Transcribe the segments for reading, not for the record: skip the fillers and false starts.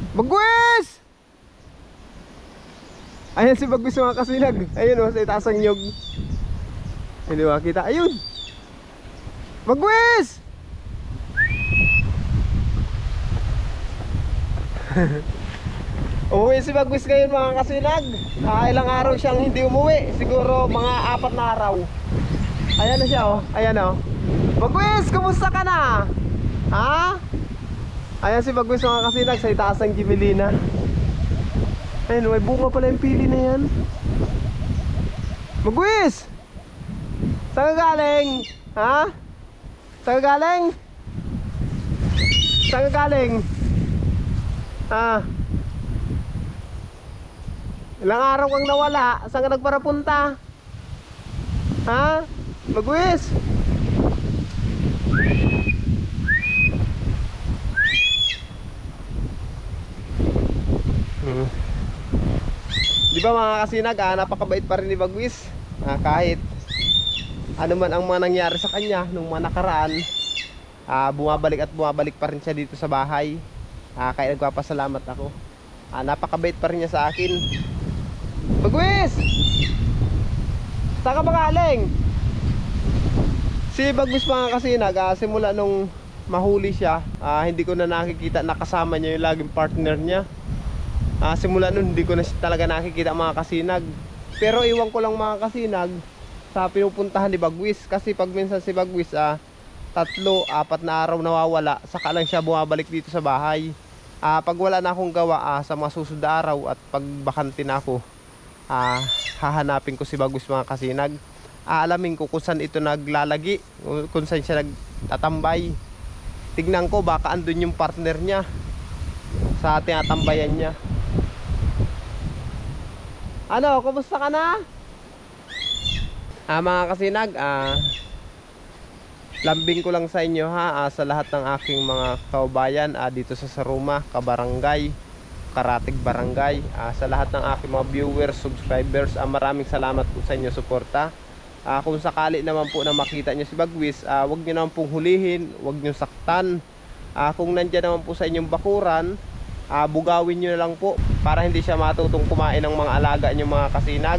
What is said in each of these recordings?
Bagwis! Ayan si Bagwis mga kasinag. Ayun o, sa itaas ang nyog. Hindi makita. Ayun! Bagwis! Umuwi si Bagwis ngayon mga kasinag. Ilang araw siyang hindi umuwi. Siguro mga 4 na araw. Ayan na siya oh. Ayan oh. Bagwis, kumusta ka na? Ha? Ayan si Bagwis mga kasinag sa itaas ng Gimelina. Ayun, may bunga pala yung pili na yan. Bagwis! Saan ka galing? Ha? Saan ka galing? Saan ka galing? Ha? Ilang araw kang nawala? Saan ka nagparapunta? Ha? Bagwis! Di ba mga kasinag, napakabait pa rin ni Bagwis. Kahit ano man ang mga nangyari sa kanya nung mga nakaraan, bumabalik at bumabalik pa rin siya dito sa bahay. Kaya nagpapasalamat ako. Napakabait pa rin niya sa akin. Bagwis! Saan ka ba galing? Si Bagwis mga kasinag, simula nung mahuli siya, hindi ko na nakikita nakasama niya yung laging partner niya. Simula nun hindi ko na talaga nakikita mga kasinag. Pero iwan ko lang mga kasinag sa pinupuntahan ni Bagwis. Kasi pag minsan si Bagwis 3, 4 na araw nawawala, saka lang siya bumabalik dito sa bahay. Pag wala na akong gawa sa mga susunod na araw at pag bakante na ako, hahanapin ko si Bagwis mga kasinag. Aalamin ko kung saan ito naglalagi, kung saan siya nagtatambay. Tignan ko baka andun yung partner niya sa tinatambayan niya. Ano, kumusta ka na? Mga kasinag, lambing ko lang sa inyo sa lahat ng aking mga kaubayan dito sa Saruma, Kabarangay, Karatig Barangay, sa lahat ng aking mga viewers, subscribers, maraming salamat po sa inyo suporta. Kung sakali naman po na makita nyo si Bagwis, huwag nyo naman pong hulihin, huwag nyo saktan. Kung nandyan naman po sa inyong bakuran, bugawin nyo na lang po para hindi siya matutong kumain ng mga alaga nyo mga kasinag.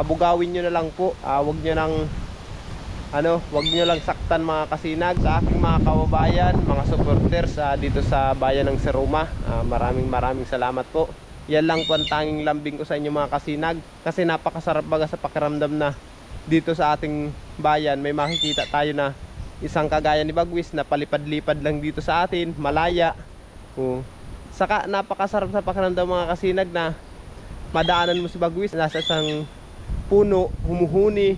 Bugawin nyo na lang po, huwag nyo lang saktan mga kasinag. Sa aking mga kababayan, mga supporters dito sa bayan ng Saruma, maraming salamat po. Yan lang po ang tanging lambing ko sa inyo mga kasinag. Kasi napakasarap baga sa pakiramdam na dito sa ating bayan may makikita tayo na isang kagaya ni Bagwis na palipad-lipad lang dito sa atin, malaya. Saka napakasarap sa pakiramdam mga kasinag na madaanan mo si Bagwis nasa isang puno, humuhuni,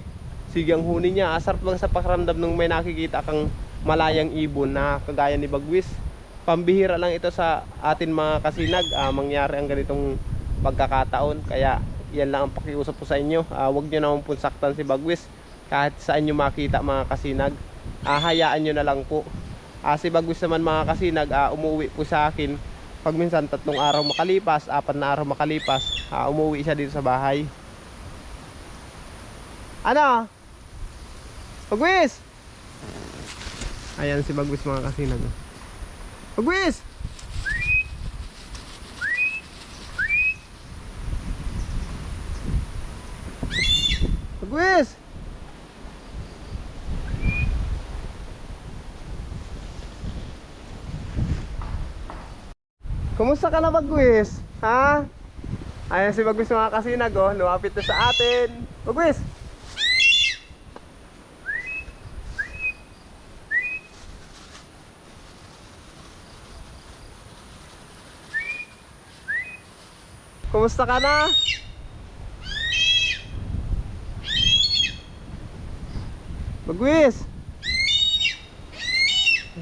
sigang huni niya. Sarap lang sa pakiramdam nung may nakikita kang malayang ibon na kagaya ni Bagwis. Pambihira lang ito sa atin mga kasinag, mangyari ang ganitong pagkakataon. Kaya yan lang ang pakiusap po sa inyo. Huwag nyo naman po saktan si Bagwis kahit saan nyo makita mga kasinag. Hayaan nyo na lang po. Si Bagwis naman mga kasinag, umuwi po sa akin pag minsan 3 araw makalipas, 4 na araw makalipas, umuwi siya dito sa bahay. Ano? Bagwis! Ayan si Bagwis mga kasinag. Bagwis! Bagwis! Kumusta ka na Bagwis? Ha? Ayan si Bagwis mga kasinag lumapit na sa atin. Bagwis! Kumusta ka na? Bagwis!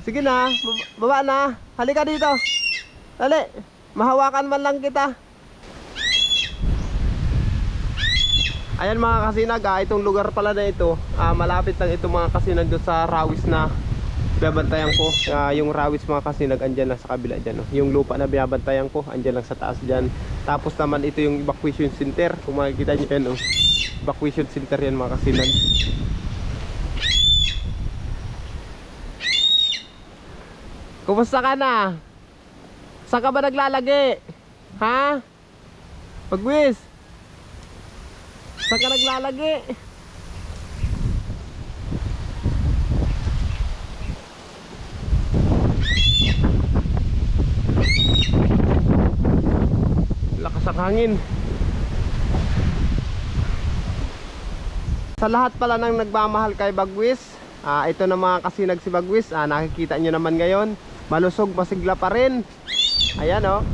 Sige na, baba na. Halika dito. Dali, mahawakan man lang kita. Ayan mga kasinag, itong lugar pala na ito, malapit lang itong mga kasinag doon sa rawis na binabantayan ko. Yung rawis mga kasinag, andyan lang sa kabila dyan. Yung lupa na binabantayan ko, andyan lang sa taas dyan. Tapos naman ito yung evacuation center. Kung makikita nyo yan, evacuation center yan mga kasinag. Kumusta ka na? Saan ka ba naglalagi? Ha? Bagwis? Saan ka naglalagi? Lakas ang hangin. Sa lahat pala ng nagmamahal kay Bagwis, ito na mga kasinag si Bagwis, nakikita nyo naman ngayon, malusog, masigla pa rin. Ayan oh.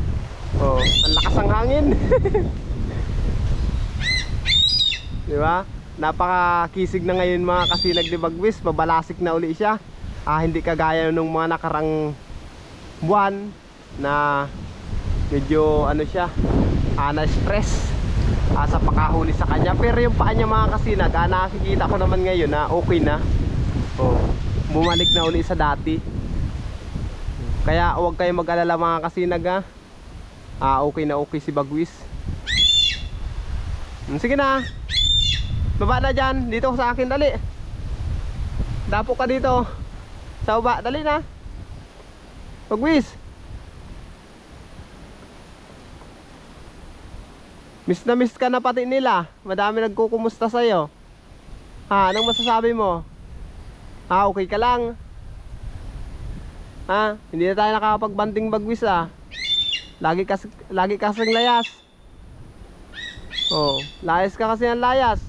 Oh, ang lakas ang hangin. Di ba? Napakakisig na ngayon mga kasinag ni Bagwis, mabalasik na uli siya. Hindi kagaya nung mga nakarang buwan na medyo ano siya, na-stress sa pakahuli sa kanya. Pero yung paa niya mga kasinag, nakikita ko naman ngayon na okay na. Oh, bumalik na uli sa dati. Kaya huwag kayong mag-alala mga kasinag okay na okay si Bagwis. Sige na, baba na dyan, dito sa akin, dali. Dapo ka dito sa baba, dali na Bagwis. Miss na miss ka na pati nila. Madami nagkukumusta sa'yo. Anong masasabi mo? Okay ka lang? Hindi na tayo nakakapagbanting Bagwis Lagi kasing layas. Layas ka kasi ng layas.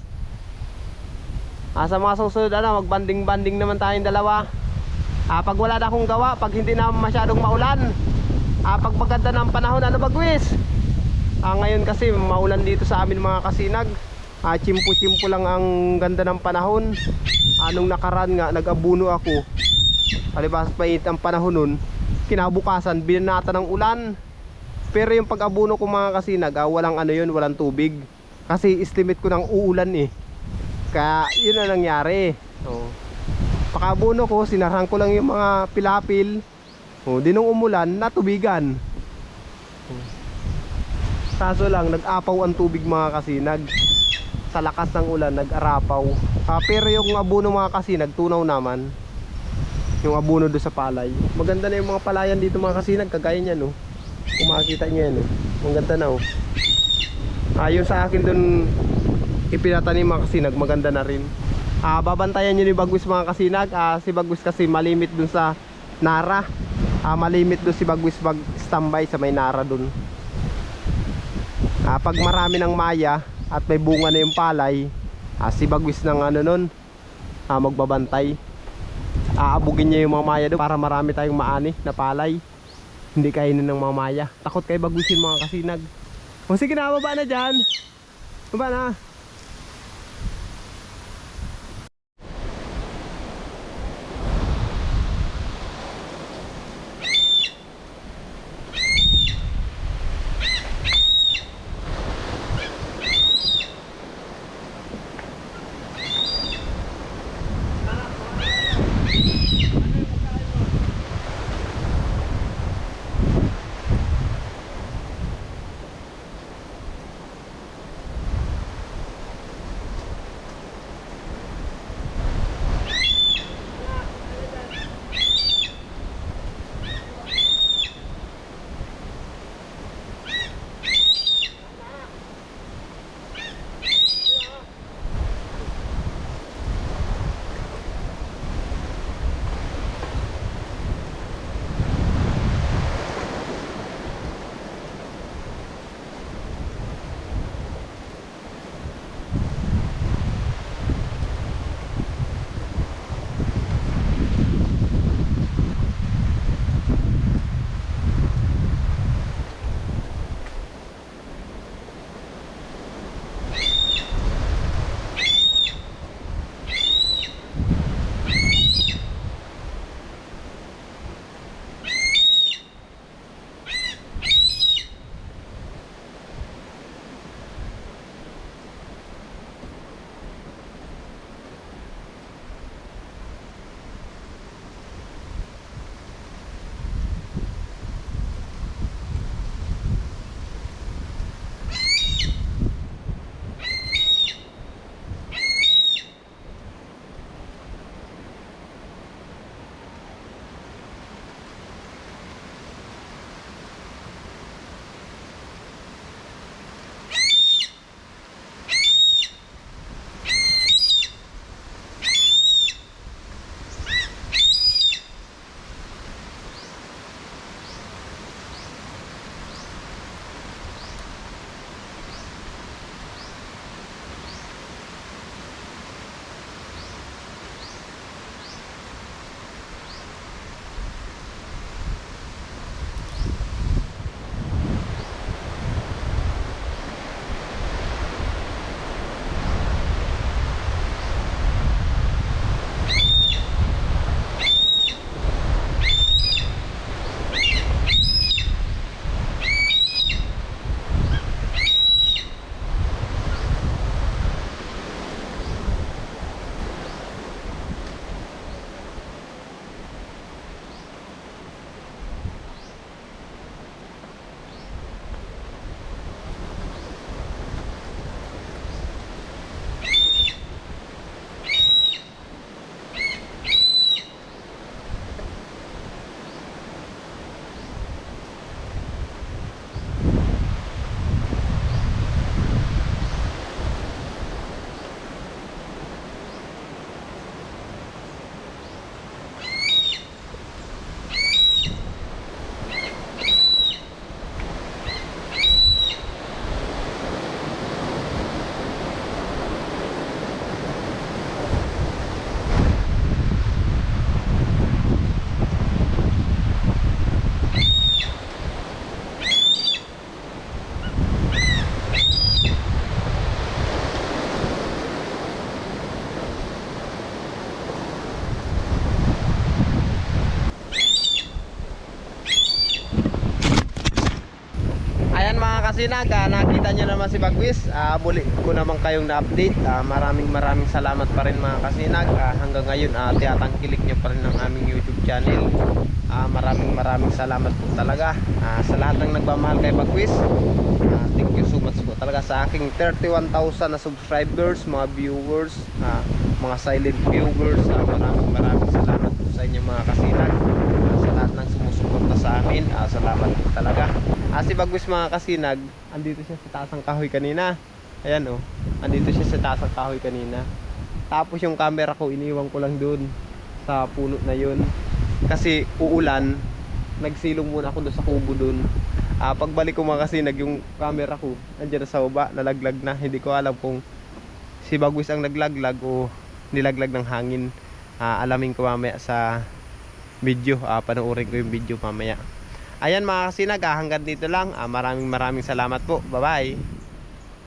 Sa mga susunod magbanding-banding naman tayong dalawa. Pag wala na akong gawa, pag hindi na masyadong maulan, pag maganda ng panahon, Bagwis? Ngayon kasi maulan dito sa amin mga kasinag. Chimpo-chimpo lang ang ganda ng panahon. Nung nakaraan nga, nag-abuno ako. Palibas pait ang panahon nun. Kinabukasan, binanata ng ulan. Pero yung pag-abuno ko mga kasinag, walang walang tubig. Kasi estimate ko ng uulan Kaya yun ang nangyari. Pag-abuno ko, sinarang ko lang yung mga pilapil. Di nung umulan, natubigan. Kaso lang, nag-apaw ang tubig mga kasinag. Sa lakas ng ulan, nag-arapaw. Pero yung abuno mga kasinag, tunaw naman. Yung abuno doon sa palay. Maganda na yung mga palayan dito mga kasinag, kagaya niyan Kung makikita nyo yan maganda na yung sa akin doon ipinatanim mga kasinag, maganda na rin. Babantayan nyo ni Bagwis mga kasinag. Si Bagwis kasi malimit doon sa Nara. Malimit doon si Bagwis mag-standby sa may Nara doon. Pag marami ng maya at may bunga na yung palay, si Bagwis ng nun magbabantay. Aabugin niya yung mga maya doon para marami tayong maani na palay. Hindi kainin ng mga maya. Takot kay Bagwisin mga kasinag. Sige na, baba na dyan. Baba na. Ayan mga kasinag, nakita nyo naman si Bagwis. Muli ko naman kayong na-update. Maraming salamat pa rin mga kasinag. Hanggang ngayon tiyatangkilik nyo pa rin ang aming YouTube channel. Maraming salamat po talaga sa lahat ng nagmamahal kay Bagwis. Thank you so much po talaga sa aking 31,000 na subscribers, mga viewers, mga silent viewers. Maraming salamat po sa inyo mga kasinag. Sa lahat ng sumusuporta sa amin, salamat po talaga. Si Bagwis mga kasinag, andito siya sa taas ng kahoy kanina. Ayan andito siya sa taas ng kahoy kanina. Tapos yung camera ko iniwan ko lang doon sa puno na yun. Kasi uulan, nagsilong muna ako doon sa kubo doon. Pagbalik ko mga kasinag, yung camera ko nandiyan sa baba, nalaglag na. Hindi ko alam kung si Bagwis ang naglaglag o nilaglag ng hangin. Alamin ko mamaya sa video. Panoorin ko yung video mamaya. Ayan mga kasinag, hanggang dito lang. Maraming salamat po. Bye bye.